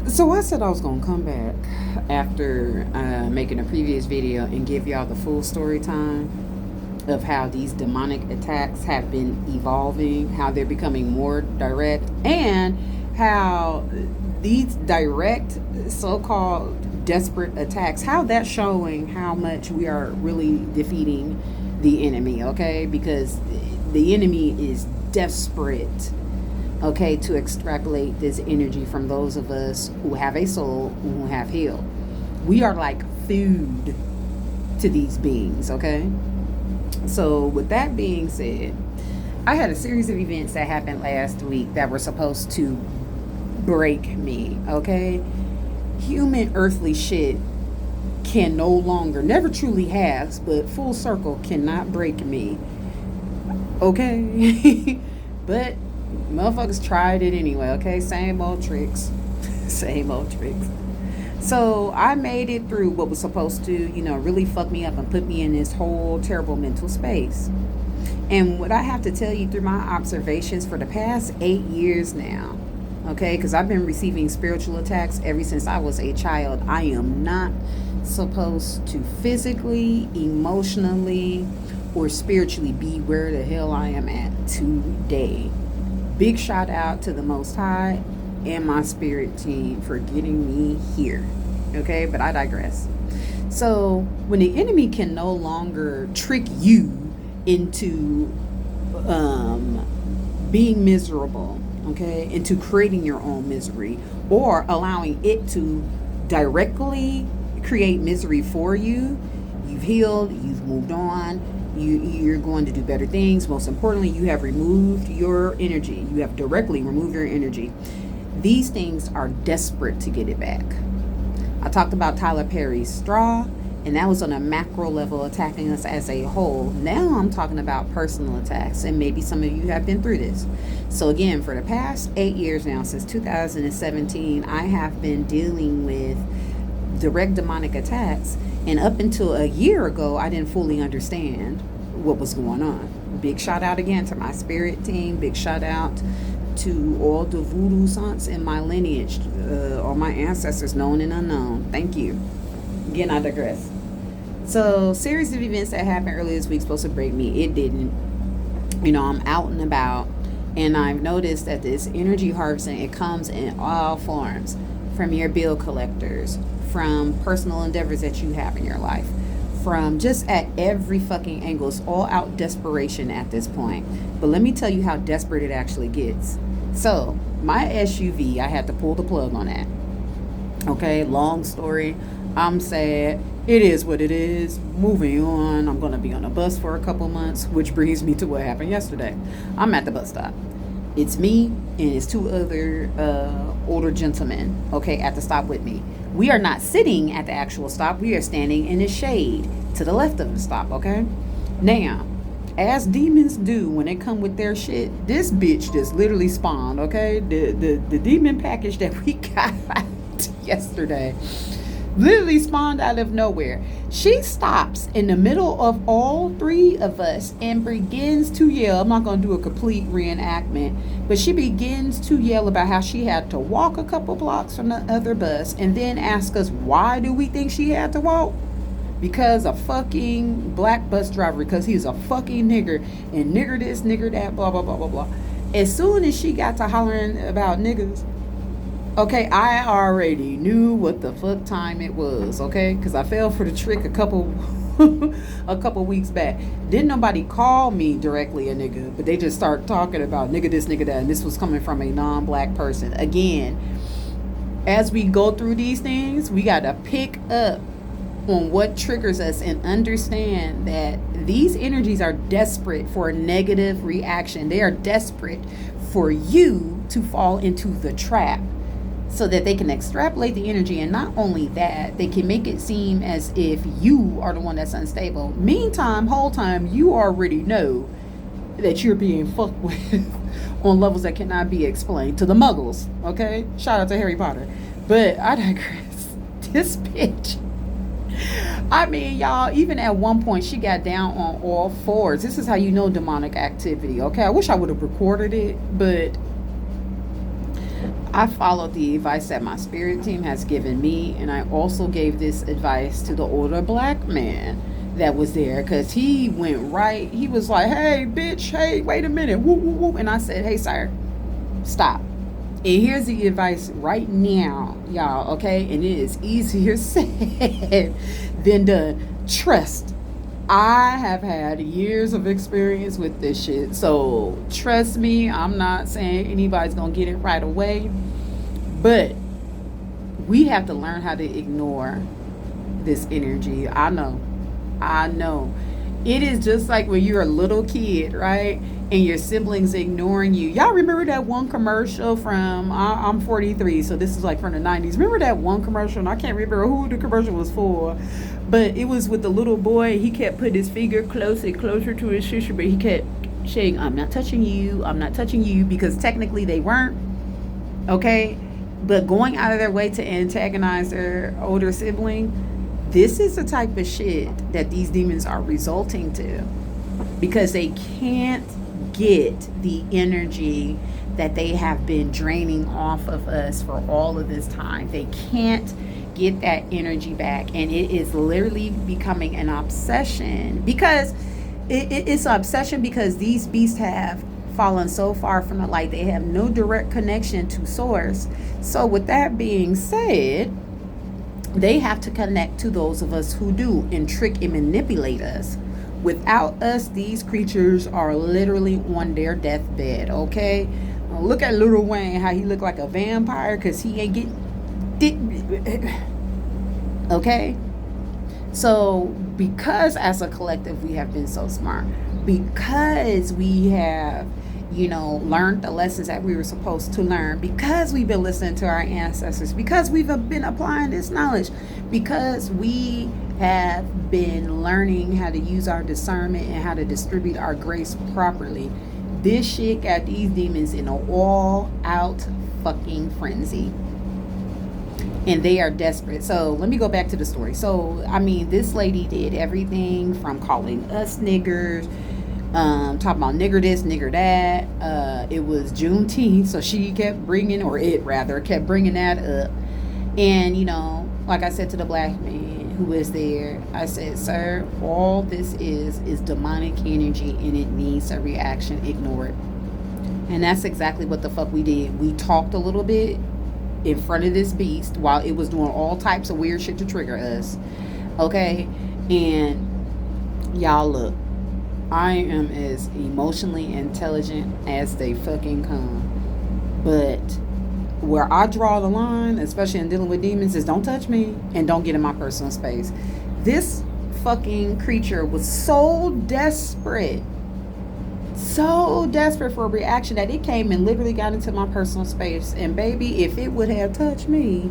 So I said I was gonna come back after making a previous video and give y'all the full story time of how these demonic attacks have been evolving, how they're becoming more direct, and how these direct so-called desperate attacks, how that's showing how much we are really defeating the enemy, okay? Because the enemy is desperate, okay, to extrapolate this energy from those of us who have a soul, who have healed. We are like food to these beings, okay? So, with that being said, I had a series of events that happened last week that were supposed to break me, okay? Human earthly shit can no longer, never truly has, but full circle cannot break me, okay? But motherfuckers tried it anyway, okay? Same old tricks. Same old tricks. So I made it through what was supposed to, really fuck me up and put me in this whole terrible mental space. And what I have to tell you through my observations for the past 8 years now, okay, because I've been receiving spiritual attacks ever since I was a child. I am not supposed to physically, emotionally, or spiritually be where the hell I am at today. Big shout out to the Most High and my spirit team for getting me here. Okay, but I digress. So when the enemy can no longer trick you into being miserable, okay, into creating your own misery, or allowing it to directly create misery for you, you've healed, you've moved on, you're going to do better things. Most importantly, you have removed your energy. You have directly removed your energy. These things are desperate to get it back. I talked about Tyler Perry's straw, and that was on a macro level attacking us as a whole. Now I'm talking about personal attacks, and maybe some of you have been through this. So again, for the past 8 years now, since 2017, I have been dealing with direct demonic attacks, and up until a year ago, I didn't fully understand what was going on. Big shout out again to my spirit team. Big shout out to all the voodoo saints in my lineage, all my ancestors, known and unknown. Thank you. Again, I digress. So, series of events that happened earlier this week supposed to break me. It didn't. I'm out and about, and I've noticed that this energy harvesting, it comes in all forms, from your bill collectors, from personal endeavors that you have in your life, from just at every fucking angle. It's all out desperation at this point. But let me tell you how desperate it actually gets. So my SUV, I had to pull the plug on that. Okay, long story. I'm sad. It is what it is. Moving on. I'm going to be on a bus for a couple months, which brings me to what happened yesterday. I'm at the bus stop. It's me and it's two other older gentlemen, okay, at the stop with me. We are not sitting at the actual stop. We are standing in the shade to the left of the stop, okay? Now, as demons do when they come with their shit, this bitch just literally spawned, okay? The demon package that we got yesterday literally spawned out of nowhere. She stops in the middle of all three of us and begins to yell. I'm not going to do a complete reenactment, but she begins to yell about how she had to walk a couple blocks from the other bus, and then ask us, why do we think she had to walk? Because a fucking black bus driver, because he's a fucking nigger, and nigger this, nigger that, blah, blah, blah, blah, blah. As soon as she got to hollering about niggas, okay, I already knew what the fuck time it was, okay? Because I fell for the trick a couple weeks back. Didn't nobody call me directly a nigga, but they just start talking about nigga this, nigga that, and this was coming from a non-black person. Again, as we go through these things, we got to pick up on what triggers us and understand that these energies are desperate for a negative reaction. They are desperate for you to fall into the trap, so that they can extrapolate the energy. And not only that, they can make it seem as if you are the one that's unstable. Meantime, whole time, you already know that you're being fucked with on levels that cannot be explained to the muggles, okay? Shout out to Harry Potter. But I digress. This bitch, I mean, y'all, even at one point, she got down on all fours. This is how you know demonic activity, okay? I wish I would have recorded it, but I followed the advice that my spirit team has given me, and I also gave this advice to the older black man that was there, because he went right. He was like, "Hey, bitch, hey, wait a minute, whoop, whoop, whoop," and I said, "Hey, sir, stop." And here's the advice right now, y'all, okay? And it is easier said than done. Trust. I have had years of experience with this shit. So trust me, I'm not saying anybody's going to get it right away. But we have to learn how to ignore this energy. I know. It is just like when you're a little kid, right? And your siblings ignoring you. Y'all remember that one commercial from, I'm 43, so this is like from the 90s. Remember that one commercial? And I can't remember who the commercial was for. But it was with the little boy. He kept putting his finger closer to his sister, but he kept saying, I'm not touching you, because technically they weren't. Okay? But going out of their way to antagonize their older sibling, this is the type of shit that these demons are resulting to, because they can't get the energy that they have been draining off of us for all of this time. They can't get that energy back, and it is literally becoming an obsession, because it's an obsession because these beasts have fallen so far from the light. They have no direct connection to source. So with that being said, they have to connect to those of us who do, and trick and manipulate us. Without us, these creatures are literally on their deathbed, okay? Look at Lil Wayne, how he looked like a vampire because he ain't getting... Okay? So, because as a collective we have been so smart, because we have, learned the lessons that we were supposed to learn, because we've been listening to our ancestors, because we've been applying this knowledge, because we have been learning how to use our discernment and how to distribute our grace properly, this shit got these demons in an all-out fucking frenzy. And they are desperate. So let me go back to the story. So, this lady did everything from calling us niggers, talking about nigger this, nigger that. It was Juneteenth, so she kept bringing, kept bringing that up. And, like I said to the black man who was there, I said, sir, all this is demonic energy, and it needs a reaction. Ignore it. And that's exactly what the fuck we did. We talked a little bit in front of this beast while it was doing all types of weird shit to trigger us. Okay? And y'all, look, I am as emotionally intelligent as they fucking come. But where I draw the line, especially in dealing with demons, is don't touch me and don't get in my personal space. This fucking creature was so desperate for a reaction that it came and literally got into my personal space. And baby, if it would have touched me,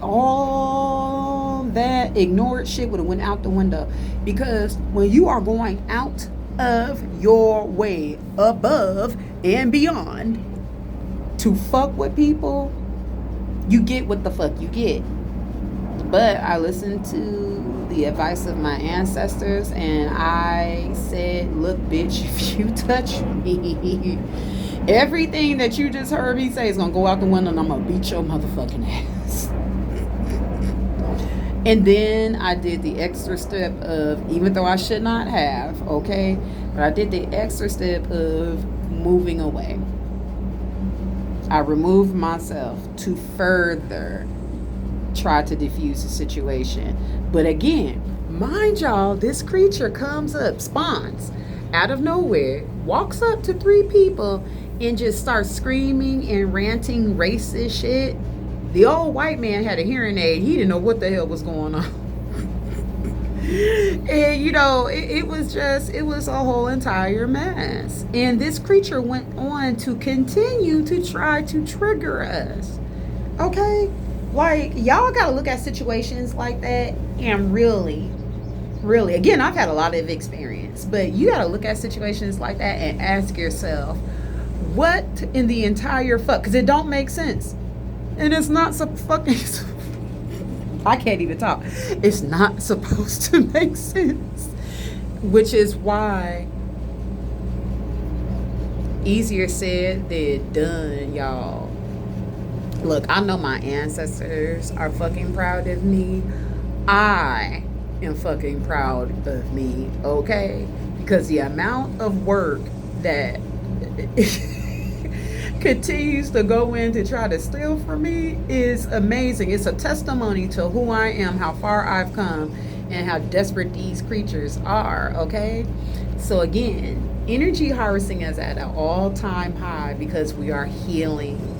all that ignored shit would have went out the window. Because when you are going out of your way, above and beyond, to fuck with people, you get what the fuck you get. But I listened to the advice of my ancestors, and I said, look, bitch, if you touch me, everything that you just heard me say is gonna go out the window, and I'm gonna beat your motherfucking ass. And then I did the extra step of, even though I should not have, okay, but I did the extra step of moving away. I removed myself to further try to diffuse the situation. But again, mind y'all, this creature comes up, spawns out of nowhere, walks up to 3 people and just starts screaming and ranting racist shit. The old white man had a hearing aid. He didn't know what the hell was going on. And it was a whole entire mess. And this creature went on to continue to try to trigger us. Okay? Like, y'all gotta look at situations like that and really, again, I've had a lot of experience, but you gotta look at situations like that and ask yourself, what in the entire fuck? Because it don't make sense. And it's not so fucking... I can't even talk. It's not supposed to make sense. Which is why, easier said than done, y'all. Look, I know my ancestors are fucking proud of me. I am fucking proud of me, okay? Because the amount of work that continues to go in to try to steal from me is amazing. It's a testimony to who I am, how far I've come, and how desperate these creatures are, okay? So, again, energy harvesting is at an all time high because we are healing.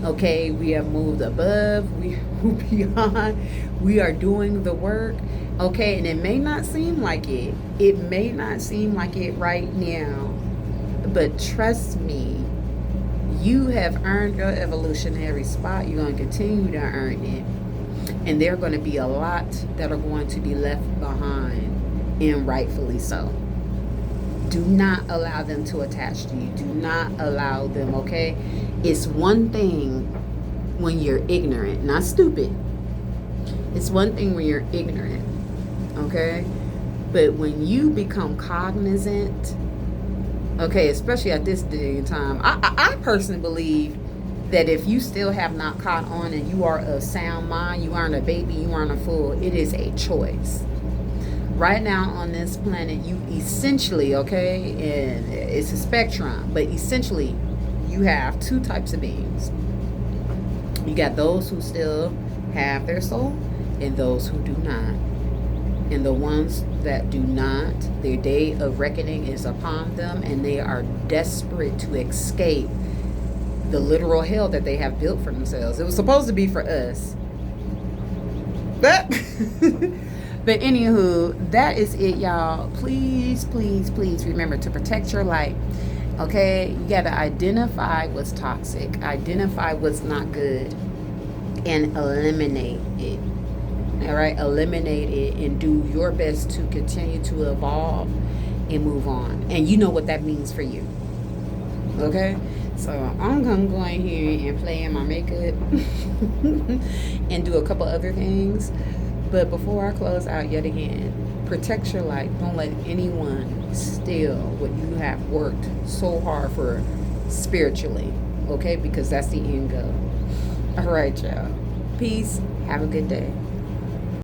Okay, we have moved above, we move beyond, we are doing the work. Okay, and it may not seem like it. It may not seem like it right now. But trust me, you have earned your evolutionary spot. You're going to continue to earn it. And there are going to be a lot that are going to be left behind, and rightfully so. Do not allow them to attach to you. Do not allow them, okay? It's one thing when you're ignorant, not stupid. It's one thing when you're ignorant, okay? But when you become cognizant, okay, especially at this day and time, I personally believe that if you still have not caught on and you are of sound mind, you aren't a baby, you aren't a fool, it is a choice. Right now on this planet, you essentially, okay, and it's a spectrum, but essentially you have two types of beings. You got those who still have their soul and those who do not. And the ones that do not, their day of reckoning is upon them, and they are desperate to escape the literal hell that they have built for themselves. It was supposed to be for us. But anywho, that is it, y'all. Please, please, please remember to protect your light. Okay? You got to identify what's toxic, identify what's not good, and eliminate it. All right? Eliminate it and do your best to continue to evolve and move on. And you know what that means for you. Okay? So I'm going to go in here and play in my makeup and do a couple other things. But before I close out yet again, protect your light. Don't let anyone steal what you have worked so hard for spiritually, okay? Because that's the end goal. All right, y'all. Peace. Have a good day.